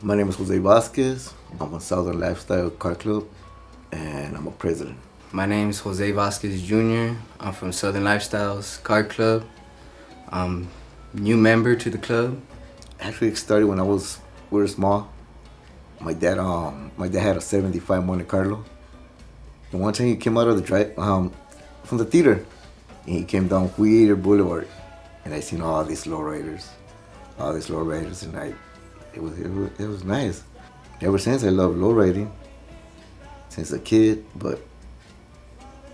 My name is Jose Vasquez. I'm a Southern Lifestyle Car Club, and I'm a president. My name is Jose Vasquez Jr. I'm from Southern Lifestyles Car Club. I'm new member to the club. Actually, it started when we were small. My dad had a '75 Monte Carlo. And one time he came out of the from the theater, and he came down Whittier Boulevard, and I seen all these lowriders, and it was nice. Ever since I love lowriding, since a kid. But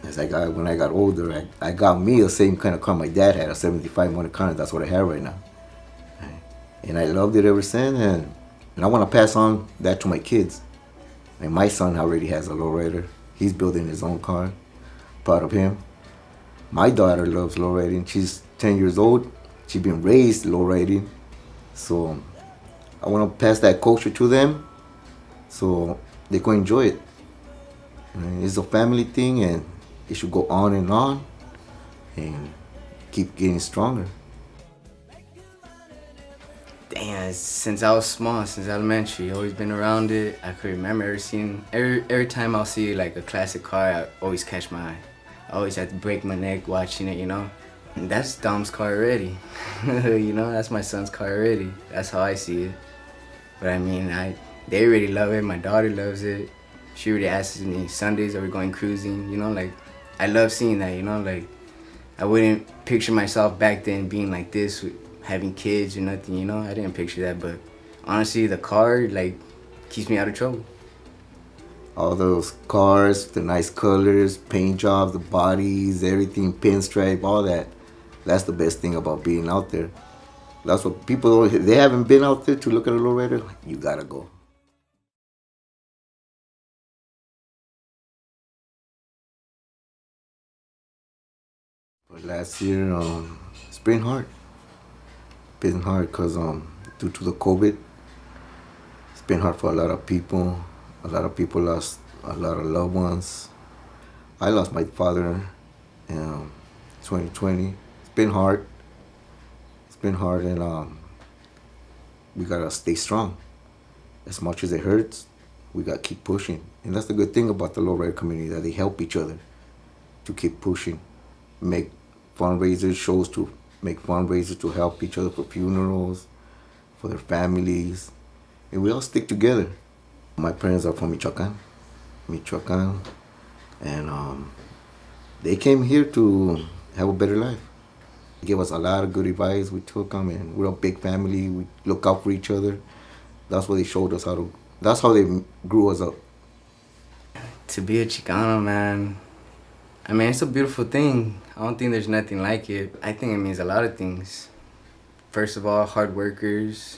when I got older, I got me the same kind of car my dad had, a '75 Monte Carlo. That's what I have right now, and I loved it ever since. And I want to pass on that to my kids. And my son already has a lowrider. He's building his own car. Proud of him. My daughter loves lowriding. She's 10 years old. She's been raised lowriding. So I want to pass that culture to them so they can enjoy it. And it's a family thing, and it should go on and keep getting stronger. Damn, since I was small, since elementary, always been around it. I could remember every time I'll see like a classic car, I always catch my eye. I always have to break my neck watching it, And that's Dom's car already. That's my son's car already. That's how I see it. But I mean, they really love it. My daughter loves it. She really asks me Sundays, are we going cruising? I love seeing that, I wouldn't picture myself back then being like this, having kids or nothing, I didn't picture that, but honestly, the car, keeps me out of trouble. All those cars, the nice colors, paint jobs, the bodies, everything, pinstripe, all that. That's the best thing about being out there. That's what people, they haven't been out there to look at a lowrider, you gotta go. But last year, it's been hard. Been hard because due to the COVID, it's been hard for a lot of people. A lot of people lost a lot of loved ones. I lost my father in 2020. It's been hard. And we gotta stay strong. As much as it hurts, we gotta keep pushing. And that's the good thing about the lowrider community, that they help each other to keep pushing, make shows to make fundraisers to help each other for funerals, for their families, and we all stick together. My parents are from Michoacan, and they came here to have a better life. They gave us a lot of good advice. We took them, and we're a big family. We look out for each other. That's what they showed us that's how they grew us up. To be a Chicano, man, I mean, it's a beautiful thing. I don't think there's nothing like it. I think it means a lot of things. First of all, hard workers,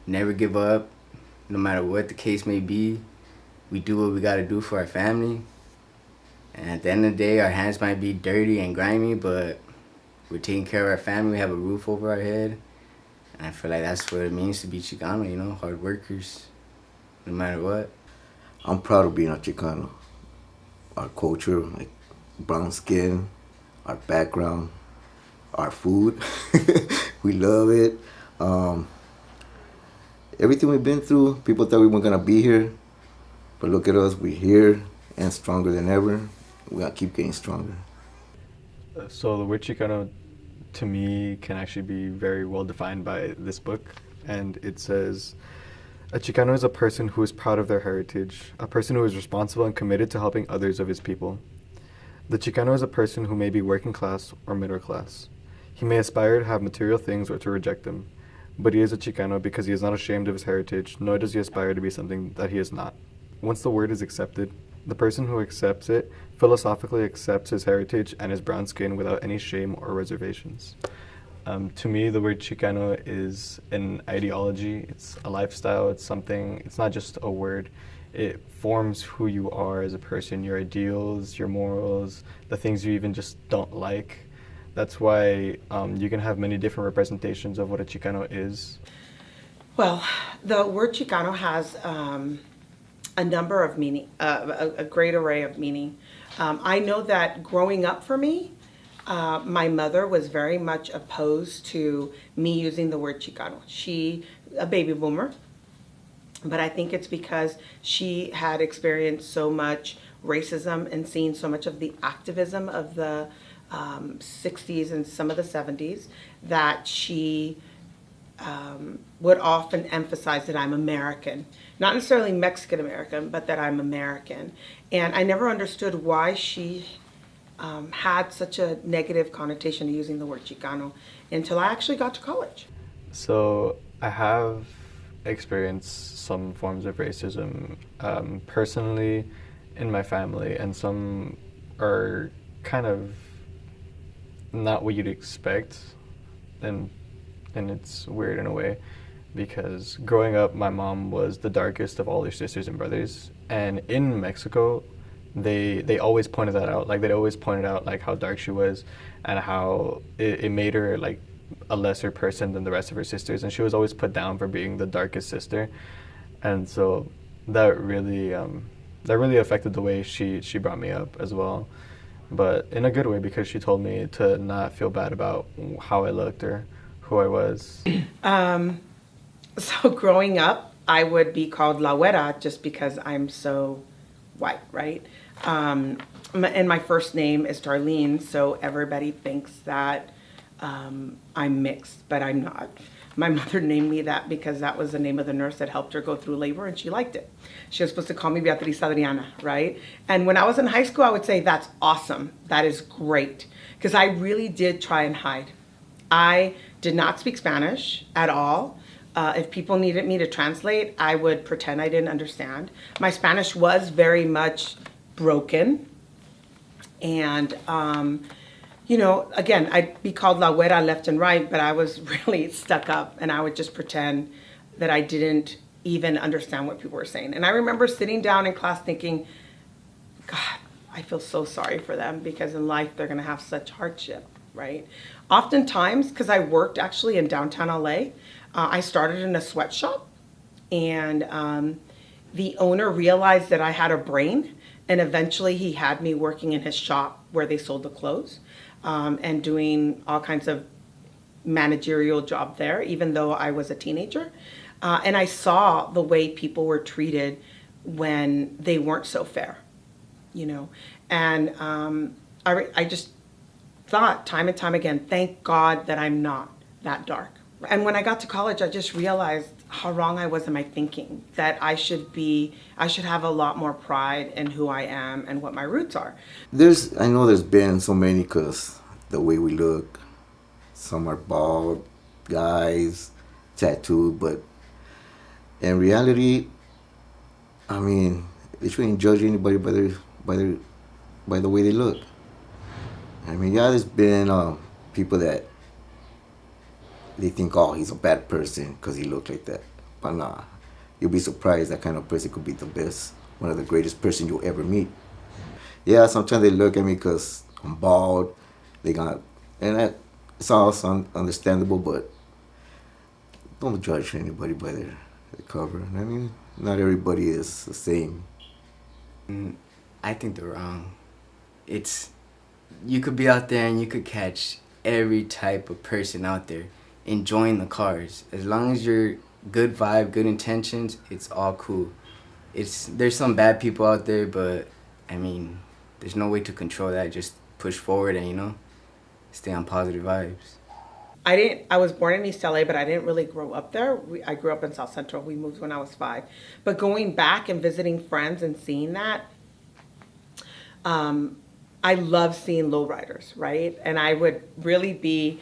never give up, no matter what the case may be. We do what we gotta do for our family. And at the end of the day, our hands might be dirty and grimy, but we're taking care of our family. We have a roof over our head. And I feel like that's what it means to be Chicano, hard workers, no matter what. I'm proud of being a Chicano. Our culture, brown skin, our background, our food. We love it. Everything we've been through, people thought we weren't gonna be here, but look at us, we're here and stronger than ever. We gotta keep getting stronger. So the word Chicano, to me, can actually be very well defined by this book, and it says, a Chicano is a person who is proud of their heritage, a person who is responsible and committed to helping others of his people. The Chicano is a person who may be working class or middle class. He may aspire to have material things or to reject them, but he is a Chicano because he is not ashamed of his heritage, nor does he aspire to be something that he is not. Once the word is accepted, the person who accepts it philosophically accepts his heritage and his brown skin without any shame or reservations. To me, the word Chicano is an ideology, it's a lifestyle, it's not just a word. It forms who you are as a person, your ideals, your morals, the things you even just don't like. That's why you can have many different representations of what a Chicano is. Well, the word Chicano has a number of meaning, a great array of meaning. I know that growing up for me, my mother was very much opposed to me using the word Chicano. She, a baby boomer, But I think it's because she had experienced so much racism and seen so much of the activism of the 60s and some of the 70s that she would often emphasize that I'm American. Not necessarily Mexican American, but that I'm American. And I never understood why she had such a negative connotation to using the word Chicano until I actually got to college. So I have experienced some forms of racism personally in my family, and some are kind of not what you'd expect, and it's weird in a way, because growing up, my mom was the darkest of all her sisters and brothers, and in Mexico, they always pointed that out. Like, they always pointed out like how dark she was, and how it made her like a lesser person than the rest of her sisters, and she was always put down for being the darkest sister. And so that really affected the way she brought me up as well, but in a good way, because she told me to not feel bad about how I looked or who I was. So growing up, I would be called La Güera just because I'm so white, right? And my first name is Darlene, so everybody thinks that I'm mixed, but I'm not. My mother named me that because that was the name of the nurse that helped her go through labor, and she liked it. She was supposed to call me Beatriz Adriana, right? And when I was in high school, I would say, that's awesome. That is great. Because I really did try and hide. I did not speak Spanish at all. If people needed me to translate, I would pretend I didn't understand. My Spanish was very much broken. And, you know, again, I'd be called La Güera left and right, but I was really stuck up, and I would just pretend that I didn't even understand what people were saying. And I remember sitting down in class thinking, God, I feel so sorry for them, because in life they're gonna have such hardship, right? Oftentimes, because I worked actually in downtown LA, I started in a sweatshop, and the owner realized that I had a brain, and eventually he had me working in his shop where they sold the clothes. And doing all kinds of managerial job there, even though I was a teenager. And I saw the way people were treated when they weren't so fair, you know. And I just thought time and time again, thank God that I'm not that dark. And when I got to college, I just realized how wrong I was in my thinking, that I should have a lot more pride in who I am and what my roots are. I know there's been so many, because the way we look, some are bald, guys, tattooed, but in reality, I mean, they shouldn't judge anybody by the way they look. I mean, yeah, there's been people that they think, oh, he's a bad person because he looked like that. But nah, you'll be surprised that kind of person could be the best, one of the greatest person you'll ever meet. Yeah, sometimes they look at me because I'm bald. It's all understandable, but don't judge anybody by their cover. I mean, not everybody is the same. I think they're wrong. You could be out there and you could catch every type of person out there enjoying the cars. As long as you're good vibe, good intentions, it's all cool. There's some bad people out there, but I mean, there's no way to control that. Just push forward and, you know, stay on positive vibes. I was born in East LA, but I didn't really grow up there. I grew up in South Central. We moved when I was 5. But going back and visiting friends and seeing that, I love seeing lowriders, right? And I would really be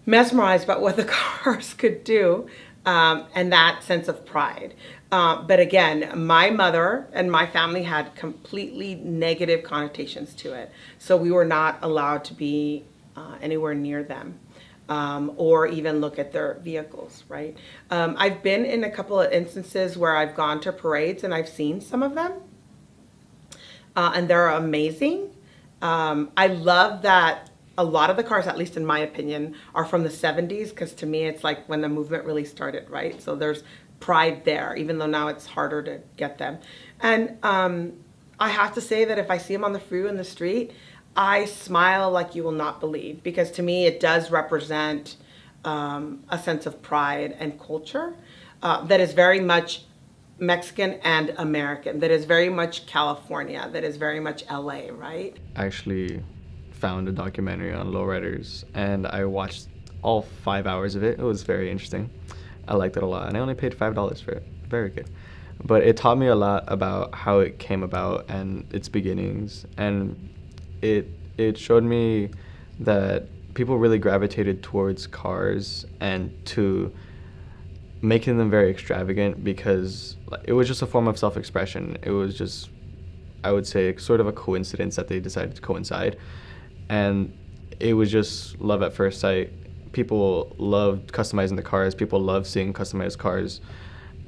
mesmerized by what the cars could do, and that sense of pride. But again, my mother and my family had completely negative connotations to it. So we were not allowed to be anywhere near them, or even look at their vehicles, right? I've been in a couple of instances where I've gone to parades and I've seen some of them, and they're amazing. I love that a lot of the cars, at least in my opinion, are from the 70s, because to me it's like when the movement really started, right? So there's pride there, even though now it's harder to get them. And I have to say that if I see them on the freeway in the street, I smile like you will not believe, because to me it does represent a sense of pride and culture. that is very much Mexican and American, that is very much California, that is very much LA, right? I actually found a documentary on lowriders, and I watched all 5 hours of it. It was very interesting. I liked it a lot, and I only paid $5 for it. Very good. But it taught me a lot about how it came about and its beginnings, and it showed me that people really gravitated towards cars and to making them very extravagant because it was just a form of self-expression. It was just, I would say, sort of a coincidence that they decided to coincide. And it was just love at first sight. People loved customizing the cars. People loved seeing customized cars.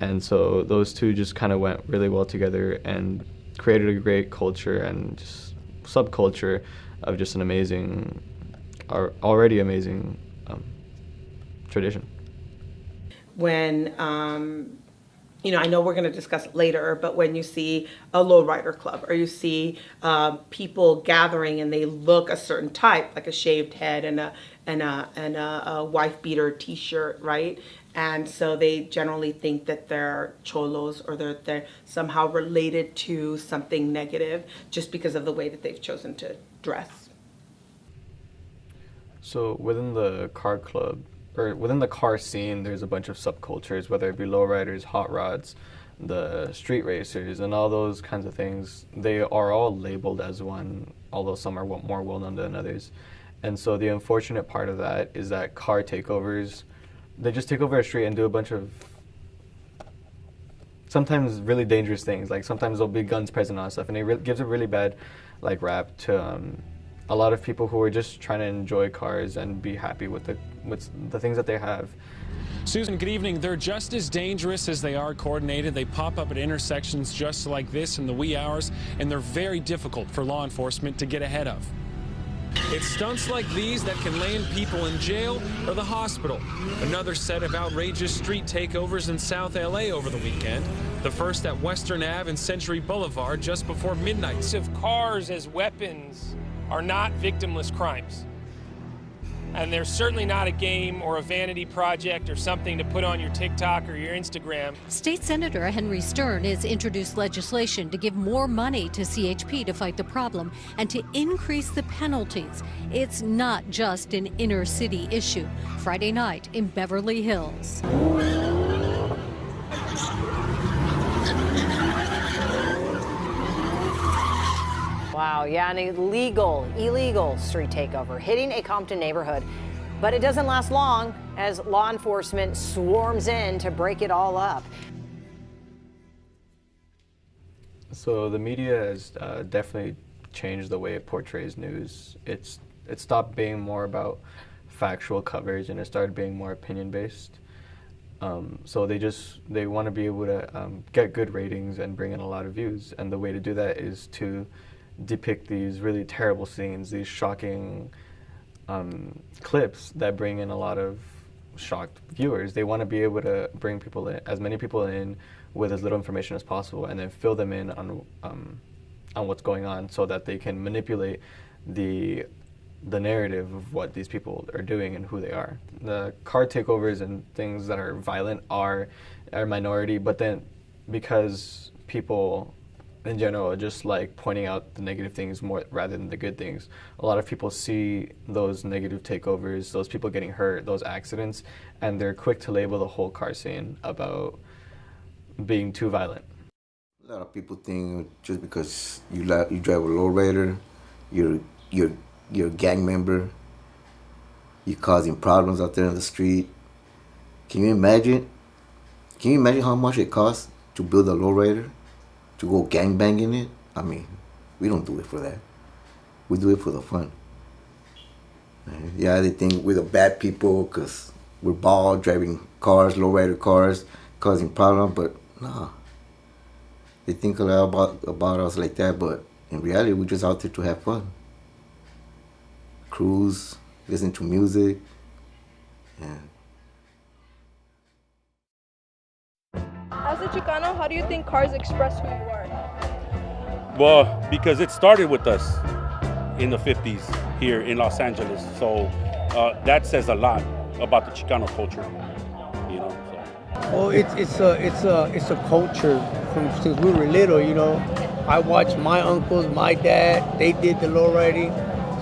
And so those two just kind of went really well together and created a great culture and just subculture of just an amazing, already amazing tradition. When, I know we're going to discuss it later, but when you see a lowrider club or you see people gathering and they look a certain type, like a shaved head and a wife beater T-shirt, right? And so they generally think that they're cholos or they're somehow related to something negative just because of the way that they've chosen to dress. So within the car club, or within the car scene, there's a bunch of subcultures, whether it be lowriders, hot rods, the street racers, and all those kinds of things. They are all labeled as one, although some are more well-known than others. And so the unfortunate part of that is that car takeovers, they just take over a street and do a bunch of sometimes really dangerous things. Like sometimes there'll be guns present on stuff, and it gives a really bad rap to a lot of people who are just trying to enjoy cars and be happy with the things that they have. Susan, good evening. They're just as dangerous as they are coordinated. They pop up at intersections just like this in the wee hours, and they're very difficult for law enforcement to get ahead of. It's stunts like these that can land people in jail or the hospital. Another set of outrageous street takeovers in South LA over the weekend. The first at Western Ave and Century Boulevard just before midnight. Use of cars as weapons are not victimless crimes. And they're certainly not a game or a vanity project or something to put on your TikTok or your Instagram. State Senator Henry Stern has introduced legislation to give more money to CHP to fight the problem and to increase the penalties. It's not just an inner city issue. Friday night in Beverly Hills. Wow, yeah, an illegal street takeover hitting a Compton neighborhood. But it doesn't last long as law enforcement swarms in to break it all up. So the media has definitely changed the way it portrays news. It stopped being more about factual coverage and it started being more opinion-based. So they want to be able to get good ratings and bring in a lot of views. And the way to do that is to depict these really terrible scenes, these shocking clips that bring in a lot of shocked viewers. They want to be able to bring people in, as many people in with as little information as possible, and then fill them in on what's going on so that they can manipulate the narrative of what these people are doing and who they are. The car takeovers and things that are violent are a minority, but then because people in general just like pointing out the negative things more rather than the good things, a lot of people see those negative takeovers, those people getting hurt, those accidents, and they're quick to label the whole car scene about being too violent. A lot of people think just because you drive a lowrider, you're a gang member, you're causing problems out there in the street. Can you imagine how much it costs to build a lowrider? To go gangbanging it? I mean, we don't do it for that. We do it for the fun. Yeah, they think we're the bad people because we're bald, driving cars, lowrider cars, causing problems, but nah. They think a lot about us like that, but in reality, we're just out there to have fun. Cruise, listen to music, and as a Chicano, how do you think cars express who you are? Well, because it started with us in the 50s here in Los Angeles. So that says a lot about the Chicano culture, you know. So. Well, it's a culture from since we were little. You know, I watched my uncles, my dad. They did the low riding,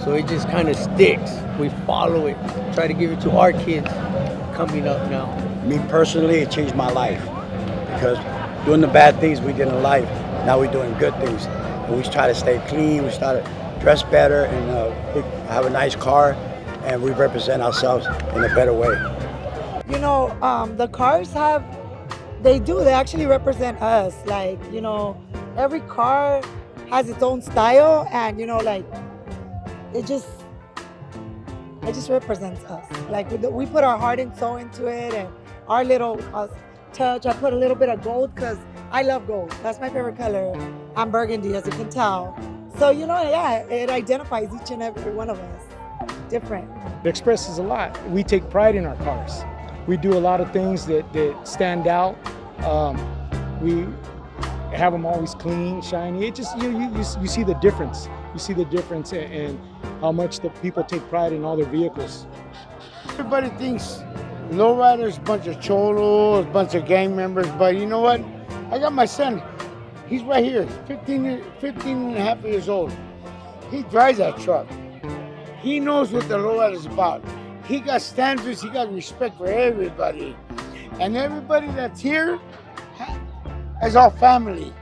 so it just kind of sticks. We follow it. Try to give it to our kids coming up now. Me personally, it changed my life because doing the bad things we did in life, now we're doing good things. And we try to stay clean. We try to dress better and we have a nice car, and we represent ourselves in a better way. You know, the cars they actually represent us. Like, you know, every car has its own style, and, you know, like, it just represents us. Like, we put our heart and soul into it, and our little touch. I put a little bit of gold because I love gold. That's my favorite color. I'm burgundy, as you can tell. So, you know, yeah, it identifies each and every one of us different. It expresses a lot. We take pride in our cars. We do a lot of things that stand out. We have them always clean, shiny. It just, you see the difference. You see the difference in how much the people take pride in all their vehicles. Everybody thinks lowriders, a bunch of cholos, a bunch of gang members, but you know what? I got my son. He's right here, 15 and a half years old. He drives that truck. He knows what the lowrider is about. He got standards, he got respect for everybody. And everybody that's here is our family.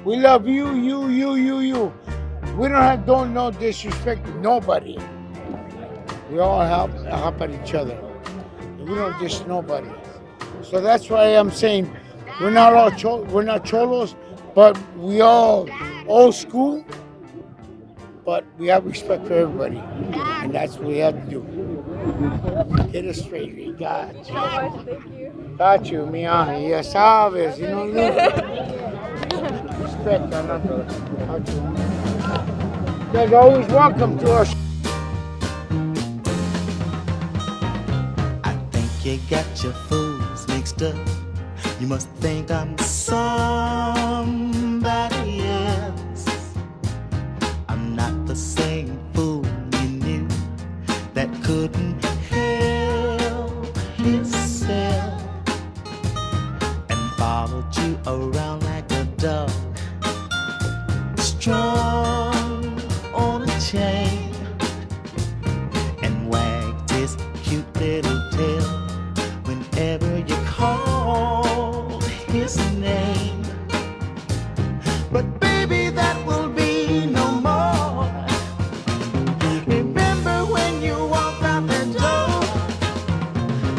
We love you. We don't no disrespect to nobody. We all help out each other. We don't diss nobody. So that's why I'm saying we're not cholos, but we all old school, but we have respect for everybody. And that's what we have to do. Get it straight, we got you. Thank you. Got you, mi ángel, ya sabes, you know. Respect, brother. Got you. You guys are always welcome to our I think you got your fools mixed up. You must think I'm somebody else. I'm not the same fool you knew that couldn't help himself and followed you around like a dog, strung on a chain, and wagged his cute little tail whenever you called his name. But baby, that will be no more. Remember when you walked out the door,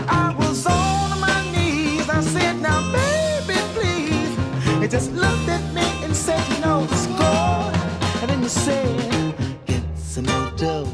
I was on my knees. I said, now baby, please. You just looked at me and said, you know the score. And then you said, get some more dough.